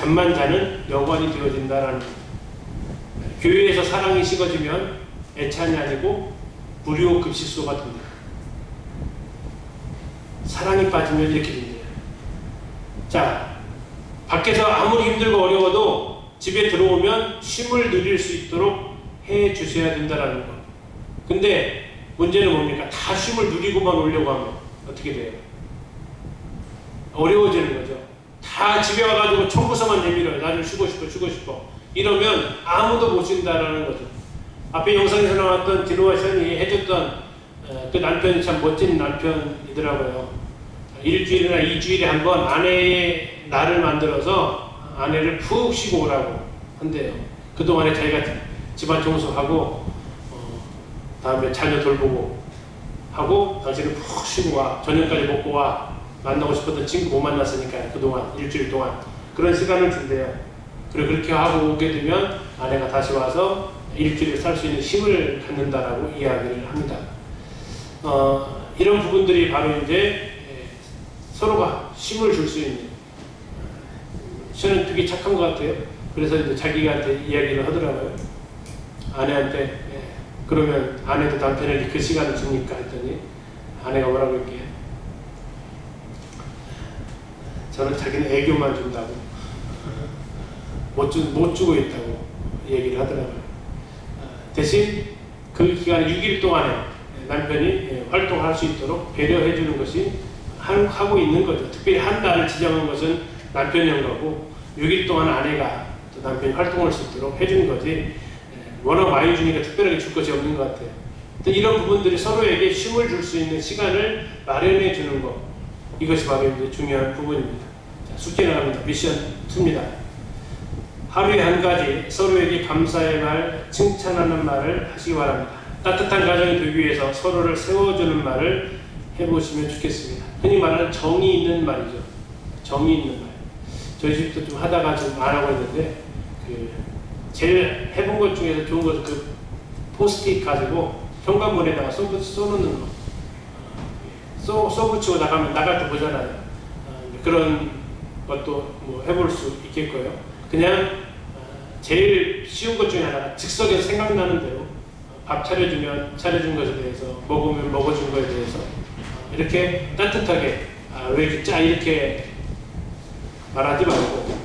잠만 자는 여관이 되어진다라는 거예요. 교회에서 사랑이 식어지면 애찬이 아니고 불효급식소가 됩니다. 사랑이 빠지면 이렇게 됩니다. 자, 밖에서 아무리 힘들고 어려워도 집에 들어오면 쉼을 누릴 수 있도록 해 주셔야 된다라는 거. 근데 문제는 뭡니까? 다 쉼을 누리고만 오려고 하면 어떻게 돼요? 어려워지는 거죠. 다 집에 와가지고 청구서만 내밀어요. 나 좀 쉬고 싶어. 이러면 아무도 못 쉰다라는 거죠. 앞에 영상에서 나왔던 디노와 션이 해줬던 그 남편이 참 멋진 남편이더라고요. 일주일이나 2주일에 한 번 아내의 날을 만들어서 아내를 푹 쉬고 오라고 한대요. 그동안에 자기가 집안 청소하고 다음에 자녀 돌보고 하고 당신은 푹 쉬고 와. 저녁까지 먹고 와. 만나고 싶었던 친구 못 만났으니까 그동안 일주일 동안 그런 시간을 준대요. 그리고 그렇게 하고 오게 되면 아내가 다시 와서 일주일을 살 수 있는 힘을 갖는다라고 이야기를 합니다. 이런 부분들이 바로 이제 서로가 힘을 줄 수 있는, 저는 되게 착한 것 같아요. 그래서 이제 자기한테 이야기를 하더라고요. 아내한테 그러면 아내도 남편에게 그 시간을 주니까 했더니 아내가 뭐라고 할게요? 저는 자기는 애교만 준다고 못 주고 있다고 얘기를 하더라고요. 대신 그 기간 6일 동안에 남편이 활동할 수 있도록 배려해 주는 것이 하고 있는 거죠. 특별히 한 달을 지정한 것은 남편이 한 거고 6일 동안 아내가 또 남편이 활동할 수 있도록 해주는 거지 워낙 많이 주니까 특별하게 줄 것이 없는 것 같아요. 이런 부분들이 서로에게 쉼을 줄 수 있는 시간을 마련해 주는 것, 이것이 바로 이제 중요한 부분입니다. 자, 숙제 나갑니다. 미션 2입니다. 하루에 한 가지 서로에게 감사의 말, 칭찬하는 말을 하시기 바랍니다. 따뜻한 가정이 되기 위해서 서로를 세워주는 말을 해보시면 좋겠습니다. 흔히 말하는 정이 있는 말이죠. 정이 있는 말. 저희 집도 좀 하다가 좀 안 하고 있는데 제일 해본 것 중에서 좋은 것은 그 포스트잇 가지고 현관문에다가 써놓는 거. 써붙이고 나가면 나갈 때 보잖아요. 그런 것도 뭐 해볼 수 있겠고요. 그냥 제일 쉬운 것 중에 하나가 즉석에서 생각나는 대로 밥 차려주면 차려준 것에 대해서 먹으면 먹어준 것에 대해서 이렇게 따뜻하게 왜 이렇게 이렇게 말하지 말고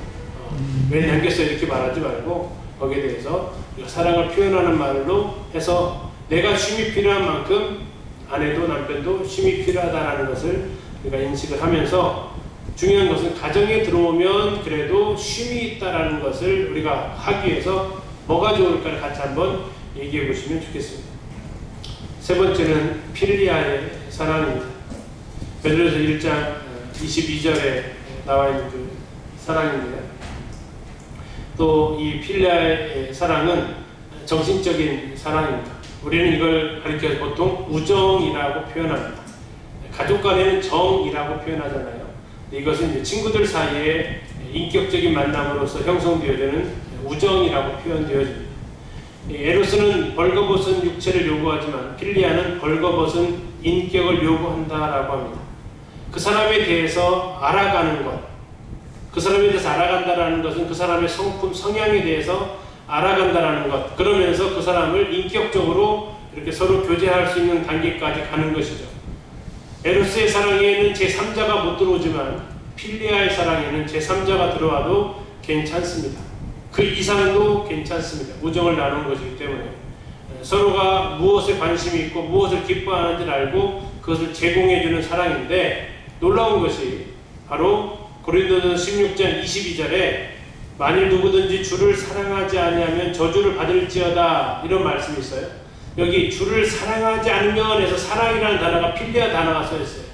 왜 남겼어 이렇게 말하지 말고 거기에 대해서 사랑을 표현하는 말로 해서 내가 쉼이 필요한 만큼 아내도 남편도 쉼이 필요하다는 것을 우리가 인식을 하면서 중요한 것은 가정에 들어오면 그래도 쉼이 있다는 것을 우리가 하기 위해서 뭐가 좋을까를 같이 한번 얘기해 보시면 좋겠습니다. 세 번째는 필리아의 사랑입니다. 베드로서 1장 22절에 나와 있는 그 사랑입니다. 또 이 필리아의 사랑은 정신적인 사랑입니다. 우리는 이걸 가리켜서 보통 우정이라고 표현합니다. 가족 간에는 정이라고 표현하잖아요. 이것은 이제 친구들 사이에 인격적인 만남으로서 형성되어지는 우정이라고 표현되어집니다. 에로스는 벌거벗은 육체를 요구하지만 필리아는 벌거벗은 인격을 요구한다라고 합니다. 그 사람에 대해서 알아가는 것, 그 사람에 대해서 알아간다라는 것은 그 사람의 성품, 성향에 대해서 알아간다라는 것, 그러면서 그 사람을 인격적으로 이렇게 서로 교제할 수 있는 단계까지 가는 것이죠. 에로스의 사랑에는 제3자가 못 들어오지만 필리아의 사랑에는 제3자가 들어와도 괜찮습니다. 그 이상도 괜찮습니다. 우정을 나누는 것이기 때문에 서로가 무엇에 관심이 있고 무엇을 기뻐하는지를 알고 그것을 제공해주는 사랑인데, 놀라운 것이 바로 고린도전서 16장 22절에 만일 누구든지 주를 사랑하지 아니하면 저주를 받을지어다, 이런 말씀이 있어요. 여기 주를 사랑하지 않으면 해서 사랑이라는 단어가 필리아 단어가 써 있어요.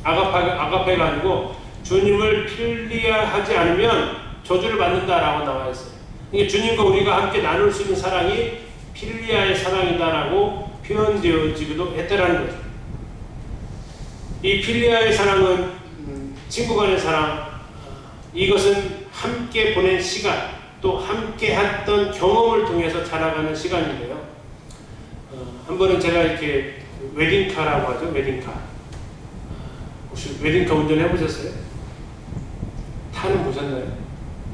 아가페가 아니고 주님을 필리아하지 않으면 저주를 받는다라고 나와 있어요. 이게 주님과 우리가 함께 나눌 수 있는 사랑이 필리아의 사랑이다라고 표현되어지기도 했다라는 거죠. 이 필리아의 사랑은 친구 간의 사랑, 이것은 함께 보낸 시간, 또 함께 했던 경험을 통해서 자라가는 시간인데요. 한 번은 제가 이렇게 웨딩카라고 하죠. 웨딩카. 혹시 웨딩카 운전해 보셨어요? 타는 보셨나요?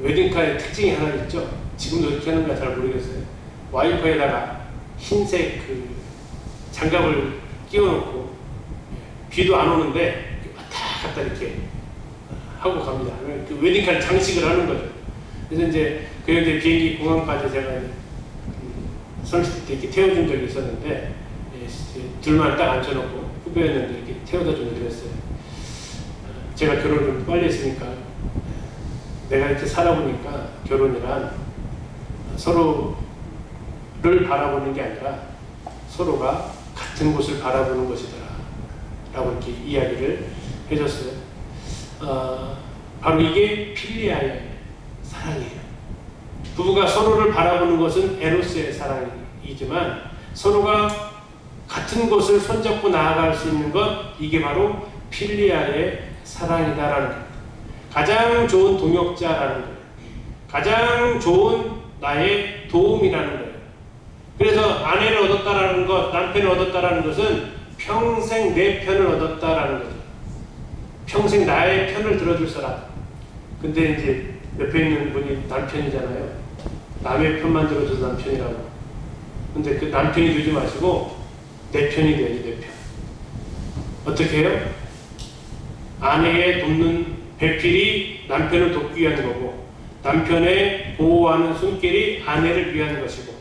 웨딩카의 특징이 하나 있죠. 지금도 이렇게 하는가 잘 모르겠어요. 와이퍼에다가 흰색 그 장갑을 끼워놓고 비도 안 오는데 왔다 갔다 이렇게 하고 갑니다. 그 웨딩카를 장식을 하는 거죠. 그래서 이제 비행기 공항까지 제가 선실 때 이렇게 태워준 적이 있었는데 둘만 딱 앉혀놓고 후배였는데 이렇게 태워다 좀 그랬어요. 제가 결혼을 좀 빨리 했으니까 내가 이렇게 살아보니까 결혼이란 서로를 바라보는 게 아니라 서로가 같은 곳을 바라보는 것이더라 라고 이렇게 이야기를 해줬어요. 바로 이게 필리아의 사랑이에요. 부부가 서로를 바라보는 것은 에로스의 사랑이지만 서로가 같은 곳을 손잡고 나아갈 수 있는 것, 이게 바로 필리아의 사랑이다라는 겁니다. 가장 좋은 동역자라는 거예요. 가장 좋은 나의 도움이라는 거예요. 그래서 아내를 얻었다라는 것, 남편을 얻었다라는 것은 평생 내 편을 얻었다라는 거죠. 평생 나의 편을 들어줄 사람. 근데 이제 옆에 있는 분이 남편이잖아요. 남의 편만 들어줘서 남편이라고. 근데 그 남편이 되지 마시고 내 편이 돼야지, 내 편. 어떻게 해요? 아내의 돕는 배필이 남편을 돕기 위한 거고, 남편의 보호하는 손길이 아내를 위한 것이고,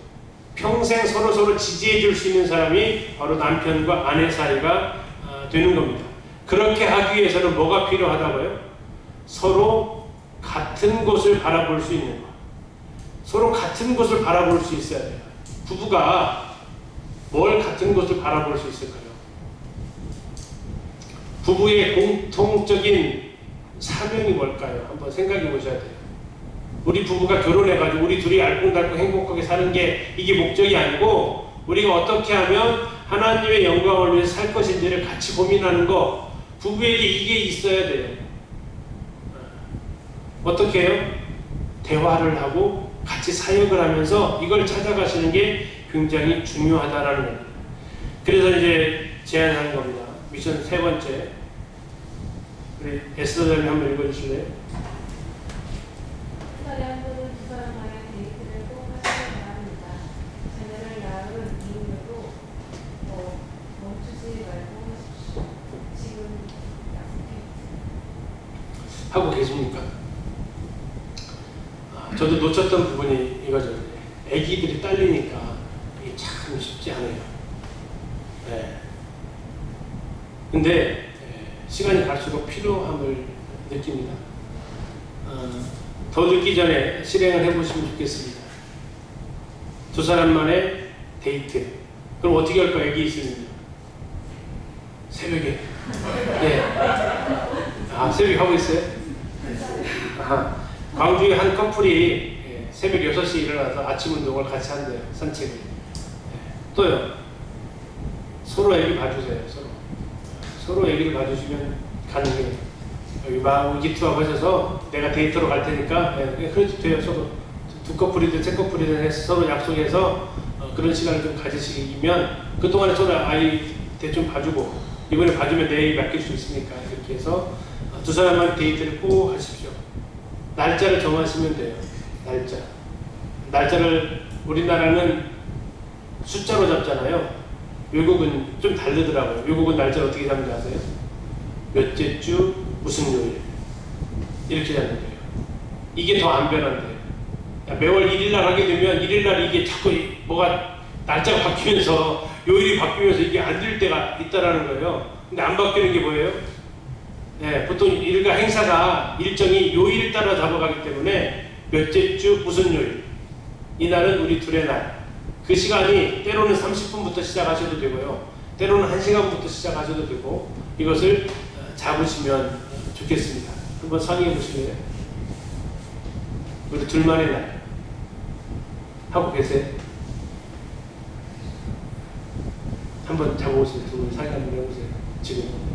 평생 서로 지지해 줄 수 있는 사람이 바로 남편과 아내 사이가 되는 겁니다. 그렇게 하기 위해서는 뭐가 필요하다고요? 서로 같은 곳을 바라볼 수 있는 것. 서로 같은 곳을 바라볼 수 있어야 돼요. 부부가 뭘 같은 곳을 바라볼 수 있을까요? 부부의 공통적인 사명이 뭘까요? 한번 생각해 보셔야 돼요. 우리 부부가 결혼해가지고 우리 둘이 알콩달콩 행복하게 사는 게 이게 목적이 아니고, 우리가 어떻게 하면 하나님의 영광을 위해서 살 것인지를 같이 고민하는 거, 부부에게 이게 있어야 돼요. 어떻게 해요? 대화를 하고 같이 사역을 하면서 이걸 찾아가시는 게 굉장히 중요하다라는 겁니다. 그래서 이제 제안하는 겁니다. 미션 세 번째, 우리 에스더님 한번 읽어주실래요? 한 달에 한 번은 두 사람과의 데이트를 꼭 하시기 바랍니다. 자녀를 낳은 이후에도 멈추지 말고 하십시오. 지금 약속해. 하고 계십니까? 저도 놓쳤던 부분이 이거죠. 아기들이 딸리니까 이게 참 쉽지 않아요. 네. 근데 시간이 갈수록 필요함을 느낍니다. 더 늦기 전에 실행을 해보시면 좋겠습니다. 두 사람만의 데이트. 그럼 어떻게 할까? 애기 있으면요. 새벽에. 네. 새벽에 하고 있어요? 광주에 한 커플이 새벽 6시에 일어나서 아침 운동을 같이 한대요. 산책을. 또요. 서로 애기 봐주세요. 서로 애기를 봐주시면 가능해요. 여기 막 의기투합 하셔서 내가 데이트로 갈 테니까 그래도 돼요. 서로 두 커플이든 세 커플이든 해서 서로 약속해서 그런 시간을 좀 가지시면 그동안에 서로 아이 대충 봐주고 이번에 봐주면 내일 맡길 수 있으니까 이렇게 해서 두 사람만 데이트를 꼭 하십시오. 날짜를 정하시면 돼요. 날짜를 우리나라는 숫자로 잡잖아요. 외국은 좀 다르더라고요. 외국은 날짜를 어떻게 잡는지 아세요? 몇째 주 무슨 요일 이렇게 잡는 거예요. 이게 더 안 변한대요. 매월 1일날 하게 되면 1일날 이게 자꾸 뭐가 날짜가 바뀌면서 요일이 바뀌면서 이게 안 될 때가 있다라는 거예요. 근데 안 바뀌는 게 뭐예요? 네, 보통 일가 행사가 일정이 요일 따라 잡아가기 때문에 몇째 주 무슨 요일, 이날은 우리 둘의 날. 그 시간이 때로는 30분부터 시작하셔도 되고요. 때로는 1시간부터 시작하셔도 되고, 이것을 잡으시면 좋겠습니다. 한번 상의해 보실래요? 우리 둘만의 날 하고 계세요? 한번 잡아보세요. 두 분 상의 한번 해보세요. 지금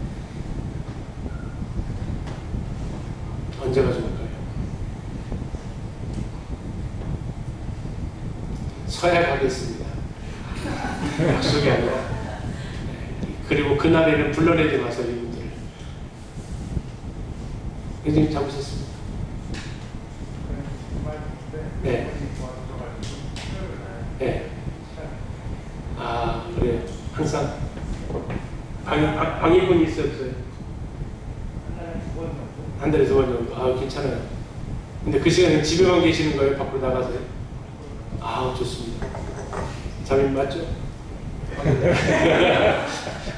언제가 좋을까요? 서야 가겠습니다. 약속이 아니라. 그리고 그날에는 불러내지 마세요, 이분들을. 굉장히 잡으셨습니다. 네. 네. 아, 그래요. 항상 방해꾼이 있어요, 없어요? 한 달에 2번 정도. 아, 괜찮아요. 근데 그 시간에 집에만 계시는 거예요? 밖으로 나가세요? 아, 좋습니다. 잠이 맞죠?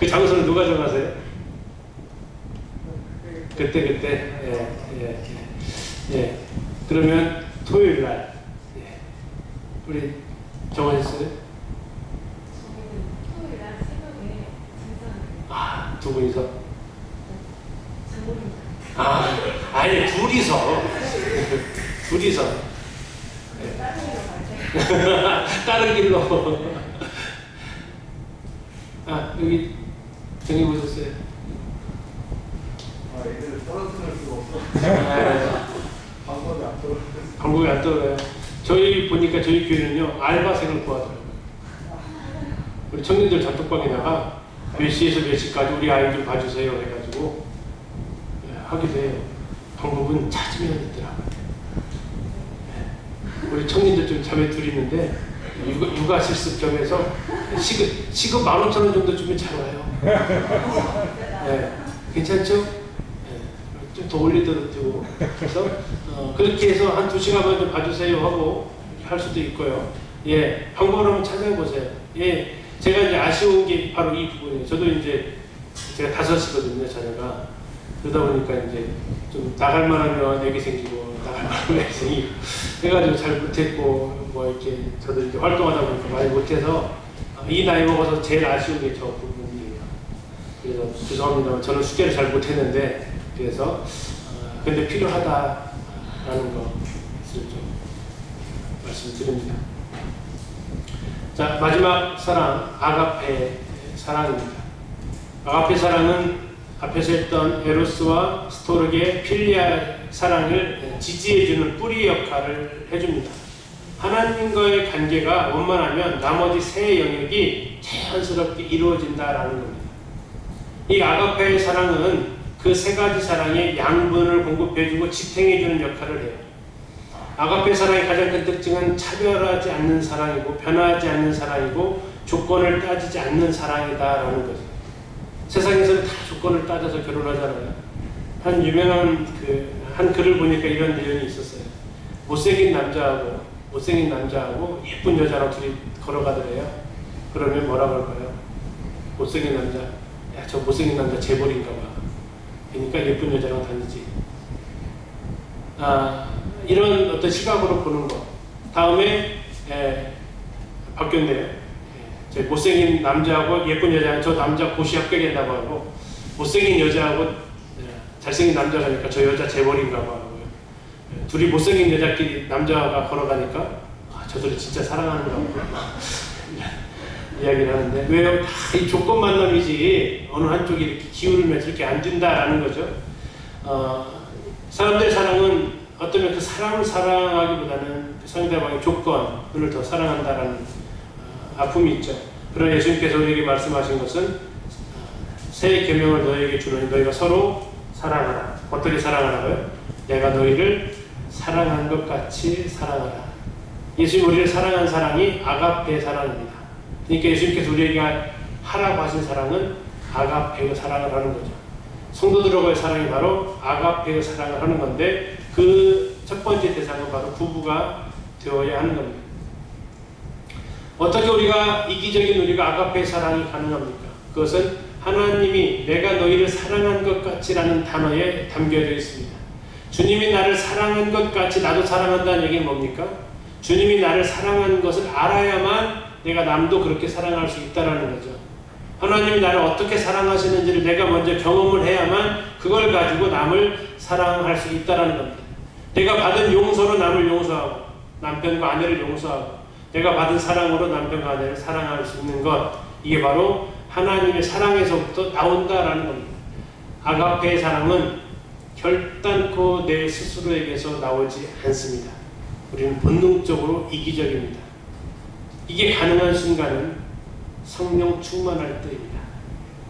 그 장소는 누가 정하세요? 그때. 예. 그러면 토요일 날 우리 정하셨어요? 저희는 토요일 날 새벽에 등산을 아, 두 분이서? 장모님 아니, 둘이서. 다른 데로 갈 때. 다른 길로. 아, 여기 정해보셨어요? 애들 떨어뜨릴 수가 없어. 방법이 안 떨어졌어. 방법이 안 떠요. 저희 보니까 저희 교회는요, 알바생을 구하더라고요. 우리 청년들 단톡방에다가 몇 시에서 몇 시까지 우리 아이 좀 봐주세요 해가지고 하기도 해요. 방법은 찾으면 있더라고요. 우리 청년들 좀 자매 둘이 있는데 육아 실습 겸해서 시급 15,000원 정도 주면 잘 와요. 네, 괜찮죠? 네, 좀 더 올리더라도 되고. 그래서 그렇게 해서 한 2시간만 좀 봐주세요 하고 할 수도 있고요. 예, 방법을 한번 찾아보세요. 예, 제가 이제 아쉬운 게 바로 이 부분이에요. 저도 이제 제가 5이거든요, 자녀가. 그러다 보니까 이제 좀 나갈 만하면 애기 생기고 나갈 만하면 애기 생기고 해가지고 잘 못했고 뭐 이렇게 저도 이렇게 활동하다 보니까 많이 못해서 이 나이 먹어서 제일 아쉬운 게 저 부분이에요. 그래서 죄송합니다만 저는 숙제를 잘 못했는데 그래서 근데 필요하다라는 것을 좀 말씀드립니다. 자, 마지막 사랑, 아가페 사랑입니다. 아가페 사랑은 앞에서 했던 에로스와 스토르게 필리아 사랑을 지지해주는 뿌리 역할을 해줍니다. 하나님과의 관계가 원만하면 나머지 세 영역이 자연스럽게 이루어진다라는 겁니다. 이 아가페의 사랑은 그 세 가지 사랑의 양분을 공급해주고 지탱해주는 역할을 해요. 아가페 사랑의 가장 큰 특징은 차별하지 않는 사랑이고 변하지 않는 사랑이고 조건을 따지지 않는 사랑이다라는 거죠. 세상에서는 다 조건을 따져서 결혼하잖아요. 한 유명한 한 글을 보니까 이런 내용이 있었어요. 못생긴 남자하고 예쁜 여자랑 둘이 걸어가더래요. 그러면 뭐라고 할까요? 못생긴 남자, 야, 저 못생긴 남자 재벌인가 봐. 그러니까 예쁜 여자랑 다니지. 이런 어떤 시각으로 보는 거. 다음에 바뀌었네요. 저 못생긴 남자하고 예쁜 여자, 저 남자 고시 합격했다고 하고 못생긴 여자하고 잘생긴 남자가니까 저 여자 재벌인가 봐 하고요. 둘이 못생긴 여자끼리 남자가 걸어가니까 저들이 진짜 사랑하는가 보다 이야기를 하는데 왜요? 다 이 조건 만남이지 어느 한쪽이 이렇게 기울면 저렇게 안 된다라는 거죠. 사람들의 사랑은 어쩌면 그 사람을 사랑하기보다는 그 상대방의 조건을 더 사랑한다라는 아픔이 있죠. 그러나 예수님께서 우리에게 말씀하신 것은 새 계명을 너희에게 주노니 너희가 서로 사랑하라. 어떻게 사랑하라고요? 내가 너희를 사랑한 것 같이 사랑하라. 예수님 우리를 사랑한 사랑이 아가페의 사랑입니다. 그러니까 예수님께서 우리에게 하라고 하신 사랑은 아가페의 사랑을 하는 거죠. 성도들과의 사랑이 바로 아가페의 사랑을 하는 건데 그 첫 번째 대상은 바로 부부가 되어야 하는 겁니다. 어떻게 우리가 이기적인 우리가 아가페의 사랑이 가능합니까? 그것은 하나님이 내가 너희를 사랑한 것 같이라는 단어에 담겨져 있습니다. 주님이 나를 사랑한 것 같이 나도 사랑한다는 얘기는 뭡니까? 주님이 나를 사랑한 것을 알아야만 내가 남도 그렇게 사랑할 수 있다는 거죠. 하나님이 나를 어떻게 사랑하시는지를 내가 먼저 경험을 해야만 그걸 가지고 남을 사랑할 수 있다는 겁니다. 내가 받은 용서로 남을 용서하고 남편과 아내를 용서하고 내가 받은 사랑으로 남편과 아내를 사랑할 수 있는 것, 이게 바로 하나님의 사랑에서부터 나온다라는 겁니다. 아가페의 사랑은 결단코 내 스스로에게서 나오지 않습니다. 우리는 본능적으로 이기적입니다. 이게 가능한 순간은 성령 충만할 때입니다.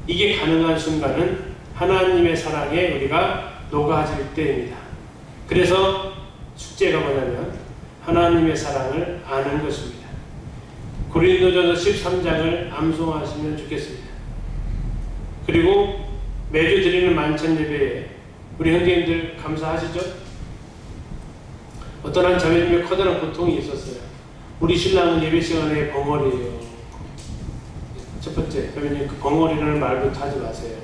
이게 가능한 순간은 하나님의 사랑에 우리가 녹아질 때입니다. 그래서 숙제가 뭐냐면 하나님의 사랑을 아는 것입니다. 고린도전서 13장을 암송하시면 좋겠습니다. 그리고 매주 드리는 만찬 예배에 우리 형제님들 감사하시죠? 어떤 한 자매님의 커다란 고통이 있었어요. 우리 신랑은 예배 시간에 벙어리예요. 첫 번째, 자매님 그 벙어리라는 말부터 하지 마세요.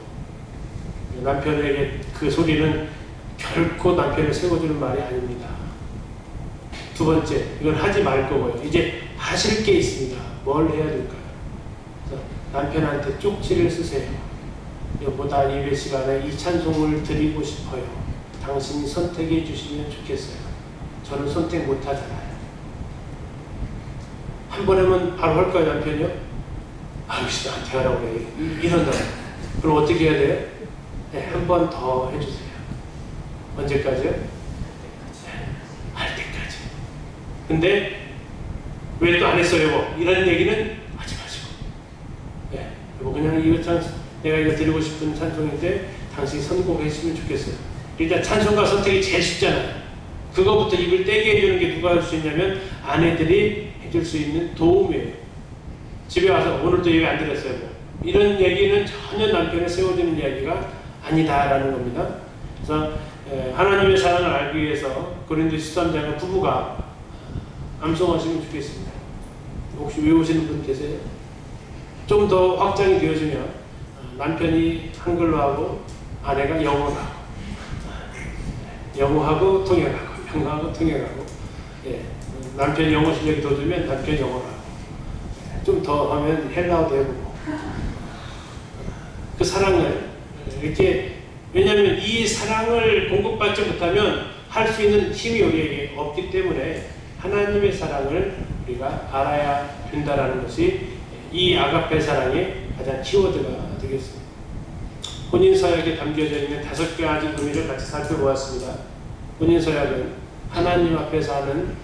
남편에게 그 소리는 결코 남편을 세워주는 말이 아닙니다. 두 번째, 이건 하지 말 거고요. 이제 하실 게 있습니다. 뭘 해야 될까요? 그래서 남편한테 쪽지를 쓰세요. 여보다 예배 시간에 이 찬송을 드리고 싶어요. 당신이 선택해 주시면 좋겠어요. 저는 선택 못 하잖아요. 한 번 하면 바로 할까요, 남편이요? 아유, 씨, 나한테 하라고 그래. 이런다. 그럼 어떻게 해야 돼요? 네, 한 번 더 해주세요. 언제까지요? 할 때까지. 근데 왜 또 안 했어요, 여보? 이런 얘기는 하지 마시고. 네, 여보 그냥 이거 내가 이거 드리고 싶은 찬송인데 당신이 선곡해 주시면 좋겠어요. 일단 찬송가 선택이 제일 쉽잖아요. 그거부터 입을 떼게 해주는 게 누가 할 수 있냐면 아내들이 해줄 수 있는 도움이에요. 집에 와서 오늘도 예배 안 드렸어요. 뭐. 이런 얘기는 전혀 남편을 세워주는 이야기가 아니다라는 겁니다. 그래서 하나님의 사랑을 알기 위해서 고린도 13장은 부부가 암송하시면 좋겠습니다. 혹시 외우시는 분 계세요? 좀 더 확장이 되어지면 남편이 한글로 하고 아내가 영어로 하고 영어하고 통역하고 영어하고 통역하고 남편이 영어 실력이 더 좋으면 남편이 영어로 하고 좀 더 하면 헬라어도 해보고 그 사랑을 이렇게 왜냐하면 이 사랑을 공급받지 못하면 할 수 있는 힘이 우리에게 없기 때문에 하나님의 사랑을 우리가 알아야 된다는 것이 이 아가페 사랑의 가장 키워드가 되겠습니다. 혼인서약에 담겨져 있는 5가지 의미를 같이 살펴보았습니다. 혼인서약은 하나님 앞에서 하는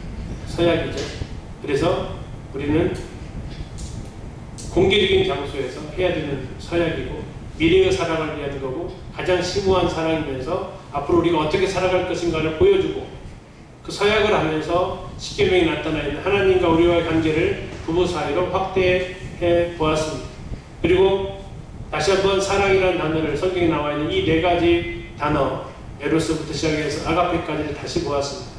서약이죠. 그래서 우리는 공개적인 장소에서 해야 되는 서약이고 미래의 사랑을 위한 거고 가장 심오한 사랑이면서 앞으로 우리가 어떻게 살아갈 것인가를 보여주고 그 서약을 하면서 십계명에 나타나 있는 하나님과 우리와의 관계를 부부 사이로 확대해 보았습니다. 그리고 다시 한번 사랑이라는 단어를 성경에 나와 있는 이 4가지 단어 에로스부터 시작해서 아가페까지를 다시 보았습니다.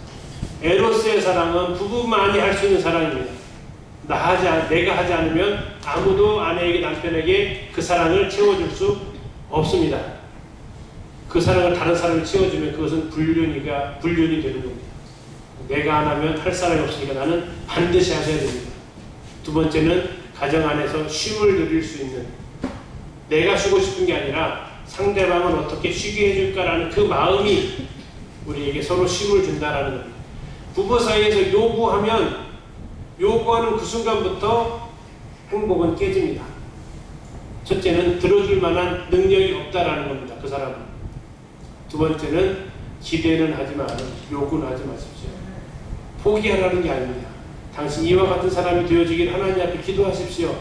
에로스의 사랑은 부부만이 할 수 있는 사랑입니다. 내가 하지 않으면 아무도 아내에게 남편에게 그 사랑을 채워줄 수 없습니다. 그 사랑을 다른 사람이 채워주면 그것은 불륜이 되는 겁니다. 내가 안 하면 할 사람이 없으니까 나는 반드시 하셔야 됩니다. 두 번째는 가정 안에서 쉼을 누릴 수 있는 내가 쉬고 싶은 게 아니라 상대방은 어떻게 쉬게 해줄까라는 그 마음이 우리에게 서로 쉼을 준다라는 겁니다. 부부 사이에서 요구하는 그 순간부터 행복은 깨집니다. 첫째는 들어줄 만한 능력이 없다라는 겁니다. 그 사람은. 두 번째는 기대는 하지만 요구는 하지 마십시오. 포기하라는 게 아닙니다. 당신 이와 같은 사람이 되어지길 하나님 앞에 기도하십시오.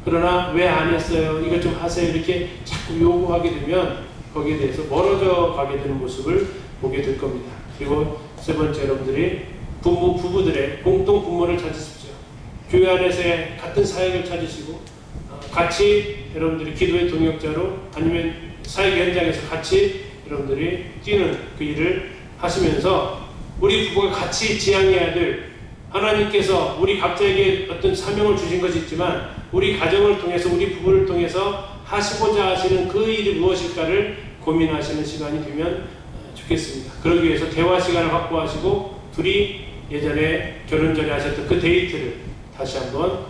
그러나 왜 안 했어요? 이것 좀 하세요. 이렇게 자꾸 요구하게 되면 거기에 대해서 멀어져 가게 되는 모습을 보게 될 겁니다. 그리고 세 번째, 여러분들이 부부들의 공동 분모를 찾으십시오. 교회 안에서의 같은 사역을 찾으시고 같이 여러분들이 기도의 동역자로 아니면 사역 현장에서 같이 여러분들이 뛰는 그 일을 하시면서 우리 부부가 같이 지향해야 될 하나님께서 우리 각자에게 어떤 사명을 주신 것이 있지만 우리 가정을 통해서 우리 부부를 통해서 하시고자 하시는 그 일이 무엇일까를 고민하시는 시간이 되면 좋겠습니다. 그러기 위해서 대화 시간을 확보하시고 둘이 예전에 결혼 전에 하셨던 그 데이트를 다시 한번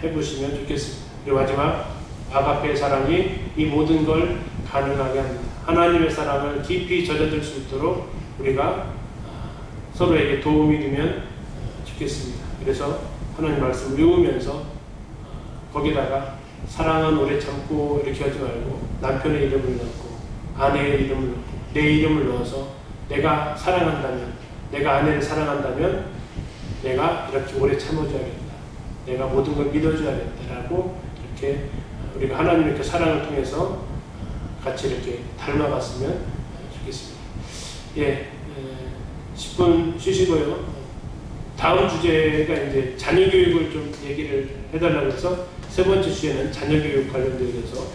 해보시면 좋겠습니다. 그리고 마지막 아가페의 사랑이 이 모든 걸 가능하게 합니다. 하나님의 사랑을 깊이 젖어들 수 있도록 우리가 서로에게 도움이 되면 좋겠습니다. 그래서 하나님 말씀 외우면서 거기다가 사랑은 오래 참고 이렇게 하지 말고 남편의 이름을 넣고 아내의 이름을 넣고 내 이름을 넣어서 내가 사랑한다면 내가 아내를 사랑한다면 내가 이렇게 오래 참아줘야겠다. 내가 모든 걸 믿어줘야겠다라고 이렇게 우리가 하나님의 그 사랑을 통해서 같이 이렇게 닮아갔으면 좋겠습니다. 10분 쉬시고요. 다음 주제가 이제 자녀 교육을 좀 얘기를 해달라고 해서 세 번째 주제는 자녀 교육 관련되어서